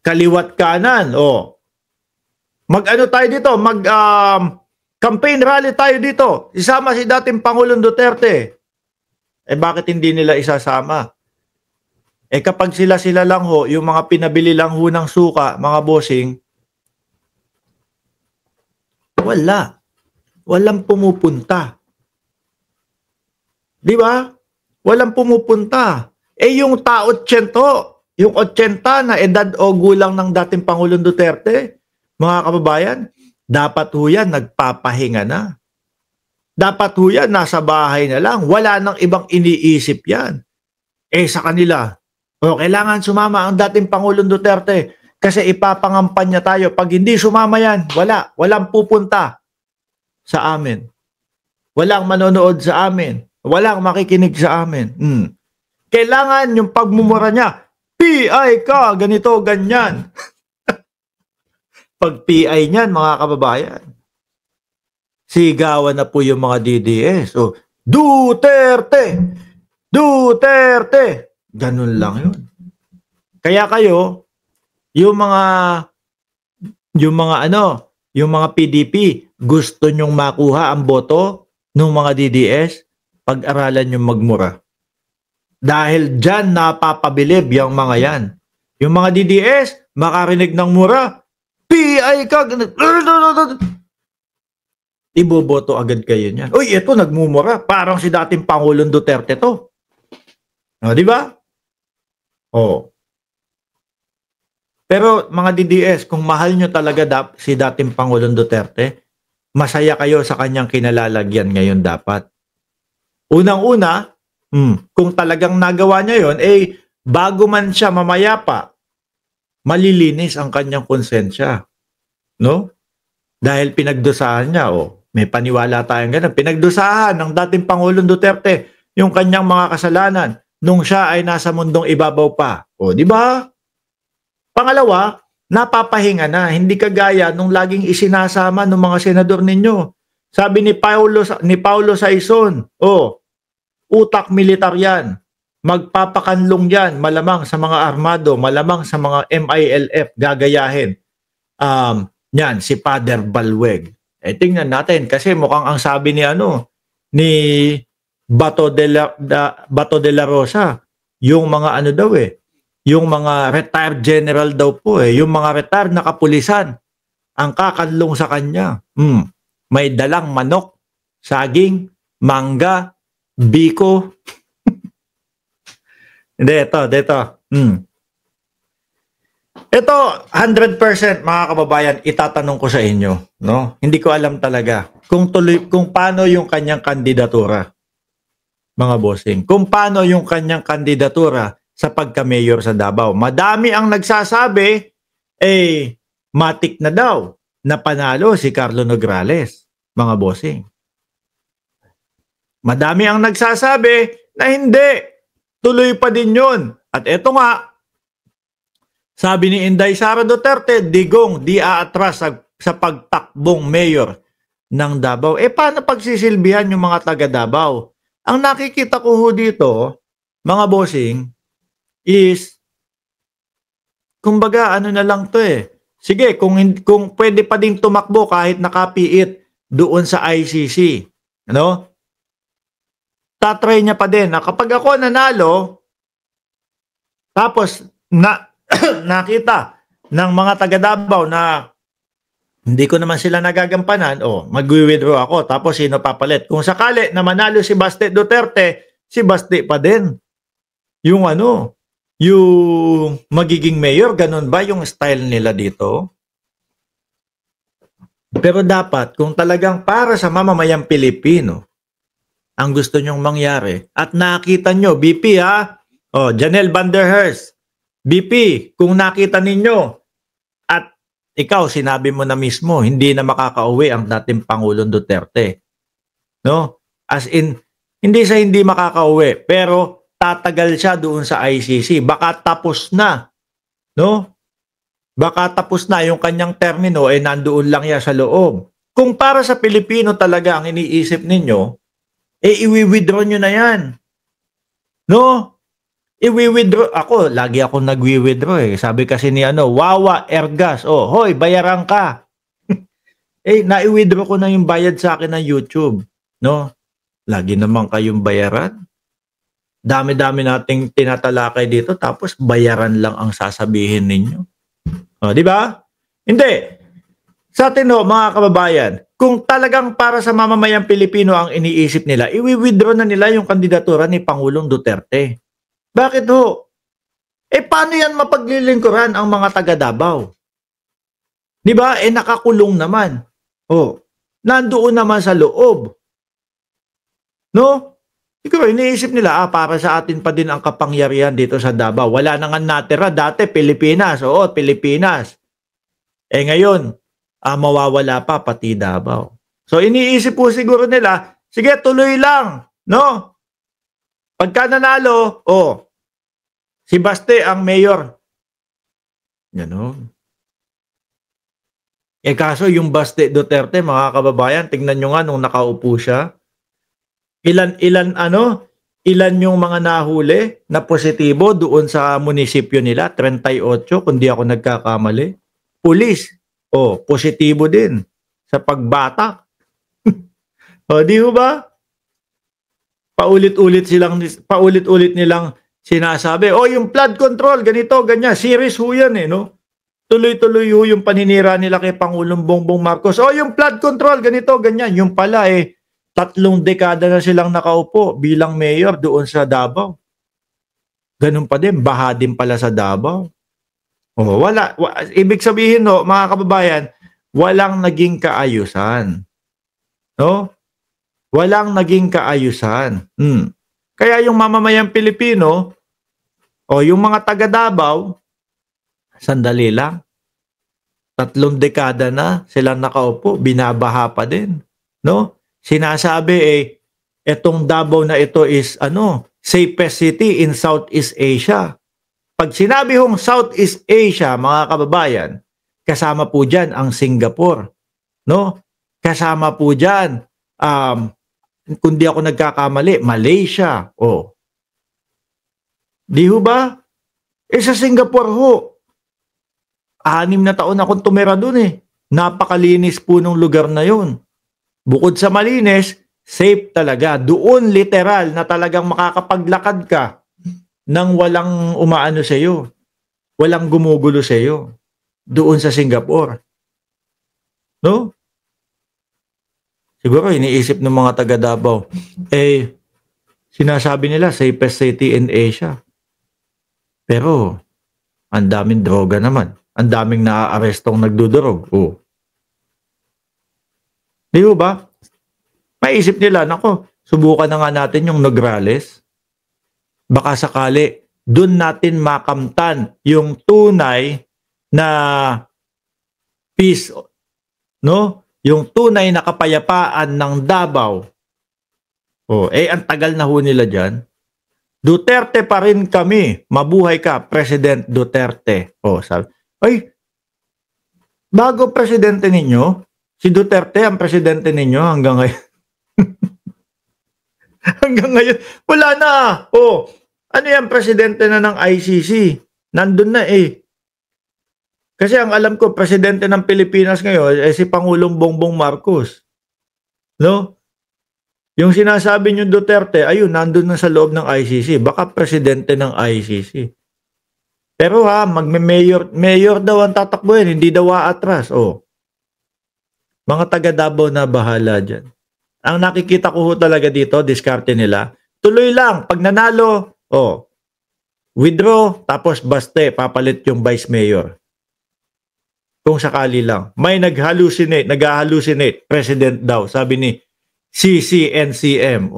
kaliwat kanan. O, mag-ano tayo dito? Campaign rally tayo dito. Isama si dating Pangulong Duterte. Bakit hindi nila isasama? Kapag sila-sila lang ho, yung mga pinabili lang ho ng suka, mga bossing, wala. Walang pumupunta. Di ba? Walang pumupunta. Yung tao 80, yung 80 na edad o gulang ng dating Pangulong Duterte, mga kababayan, dapat ho yan nagpapahinga na. Dapat ho yan nasa bahay na lang. Wala nang ibang iniisip yan. Sa kanila, kailangan sumama ang dating Pangulong Duterte kasi ipapangampanya tayo. Pag hindi sumama yan, walang pupunta sa amin. Walang manonood sa amin. Walang makikinig sa amin. Kailangan yung pagmumura niya, PI ka, ganito, ganyan. Pag PI niyan, mga kababayan, sigawan na po yung mga DDS. So, Duterte! Duterte! Ganun lang yun. Kaya kayo, yung mga PDP, gusto nyong makuha ang boto ng mga DDS, pag-aralan yung magmura. Dahil dyan napapabilib yung mga yan. Yung mga DDS, makarinig ng mura, PI ka, iboboto agad kayo niyan. Uy, ito nagmumura. Parang si dating Pangulong Duterte to. Di ba? Pero mga DDS, kung mahal nyo talaga si dating Pangulong Duterte, masaya kayo sa kanyang kinalalagyan ngayon dapat. Unang-una, kung talagang nagawa niya yon, bago man siya mamayapa, malilinis ang kanyang konsensya. No? Dahil pinagdusahan niya, may paniwala tayong ganun. Pinagdusahan ng dating Pangulong Duterte yung kanyang mga kasalanan nung siya ay nasa mundong ibabaw pa. Di ba? Pangalawa, napapahinga na. Hindi kagaya nung laging isinasama ng mga senador ninyo. Sabi ni Paulo Saison, utak militar yan. Magpapakanlong yan, malamang sa mga armado, malamang sa mga MILF, gagayahin. Yan, si Father Balweg. Tingnan natin, kasi mukhang ang sabi ni Bato de la Rosa, yung mga yung mga retired general daw po yung mga retired na kapulisan, ang kakanlong sa kanya. May dalang manok, saging, mangga, biko. Dito. Ito, 100% mga kababayan, itatanong ko sa inyo, no? Hindi ko alam talaga kung paano yung kanyang kandidatura, mga bossing. Kung paano yung kanyang kandidatura sa pagka-mayor sa Davao. Madami ang nagsasabi, matik na daw na panalo si Carlo Nograles, mga bossing. Madami ang nagsasabi na hindi, tuloy pa din yun. At eto nga, sabi ni Inday Sara Duterte, digong di aatras sa pagtakbong mayor ng Davao. Paano pagsisilbihan yung mga taga Davao? Ang nakikita ko dito, mga bossing, is, kumbaga, na lang to Sige, kung pwede pa ding tumakbo kahit nakapiit doon sa ICC, tatry niya pa din na kapag ako nanalo, tapos nakita ng mga taga Davao na hindi ko naman sila nagagampanan, mag-withdraw ako, tapos sino papalit? Kung sakali na manalo si Baste Duterte, si Baste pa din. Yung yung magiging mayor, ganun ba yung style nila dito? Pero dapat, kung talagang para sa mamamayang Pilipino, ang gusto nyong mangyari, at nakita nyo, BP Janelle Van der Herst, BP, kung nakita ninyo, at ikaw, sinabi mo na mismo, hindi na makakauwi ang dating Pangulong Duterte. No? As in, hindi sa hindi makakauwi, pero tatagal siya doon sa ICC. Baka tapos na. No? Baka tapos na yung kanyang termino, nandoon lang yan sa loob. Kung para sa Pilipino talaga ang iniisip ninyo, i-withdraw nyo na yan. No? iwi-withdraw ako, lagi ako nagwi-withdraw eh. Sabi kasi ni Wawa Ergas, hoy, bayaran ka. Nai-withdraw ko na yung bayad sa akin ng YouTube, no? Lagi naman kayong bayaran. Dami-dami nating tinatalakay dito tapos bayaran lang ang sasabihin ninyo. Di ba? Hindi. Sa atin mga kababayan, kung talagang para sa mamamayang Pilipino ang iniisip nila, iwi-withdraw na nila yung kandidatura ni Pangulong Duterte. Bakit ho? Paano yan mapaglilingkuran ang mga taga Davao? Di ba? Nakakulong naman. Nandoon naman sa loob. No? Siguro iniisip nila, para sa atin pa din ang kapangyarihan dito sa Davao. Wala na nga natira. Dati, Pilipinas. Pilipinas. Ngayon, mawawala pa pati Davao. So, iniisip po siguro nila, sige, tuloy lang. No? Pagka nanalo, si Baste ang mayor. Ganon. Kaso yung Baste Duterte, mga kababayan, tingnan nyo nga nung nakaupo siya. Ilan yung mga nahuli na positibo doon sa munisipyo nila? 38, kung di ako nagkakamali. Pulis, positibo din sa pagbatak. Di ba? Paulit-ulit nilang sinasabi, yung flood control, ganito, ganyan, serious ho yan no? Tuloy-tuloy ho yung paninira nila kay Pangulong Bongbong Marcos. Yung flood control, ganito, ganyan. Yung pala 3 dekada na silang nakaupo bilang mayor doon sa Davao. Ganun pa din, baha din pala sa Davao. Wala. Ibig sabihin mga kababayan, walang naging kaayusan. No? Walang naging kaayusan. Kaya yung mamamayang Pilipino, yung mga taga Davao, sandali lang. 3 dekada na silang nakaupo, binabaha pa din. No? Sinasabi etong Davao na ito is safest city in Southeast Asia. Pag sinabi hong Southeast Asia, mga kababayan, kasama po dyan ang Singapore. No? Kasama po dyan, kung di ako nagkakamali, Malaysia. Di ho ba? Sa Singapore ho, 6 na taon akong tumira dun Napakalinis po nung lugar na yun. Bukod sa malinis, safe talaga. Doon literal na talagang makakapaglakad ka nang walang umaano sa iyo. Walang gumugulo sa iyo. Doon sa Singapore. No? Siguro iniisip ng mga taga Davao, sinasabi nila safest city in Asia. Pero ang daming droga naman. Ang daming naaarestong nagdudurog. Di ba? Maisip nila, nako, subukan na nga natin yung Nograles. Baka sakali, dun natin makamtan yung tunay na peace, no? Yung tunay na kapayapaan ng Davao. Ang tagal na ho nila dyan. Duterte pa rin kami. Mabuhay ka, President Duterte. Sabi, bago presidente ninyo, si Duterte ang presidente ninyo hanggang ngayon. Hanggang ngayon, wala na. Ano yan, presidente na ng ICC? Nandun na Kasi ang alam ko, presidente ng Pilipinas ngayon si Pangulong Bongbong Marcos. No? Yung sinasabi nyo Duterte, ayun, nandun na sa loob ng ICC. Baka presidente ng ICC. Pero mayor daw ang tatakbuhin, hindi daw aatras. Mga taga Davao na bahala dyan. Ang nakikita ko talaga dito, diskarte nila, tuloy lang, pag nanalo, withdraw, tapos Baste, papalit yung vice mayor. Kung sakali lang. May nag-hallucinate, president daw, sabi ni CCNCM.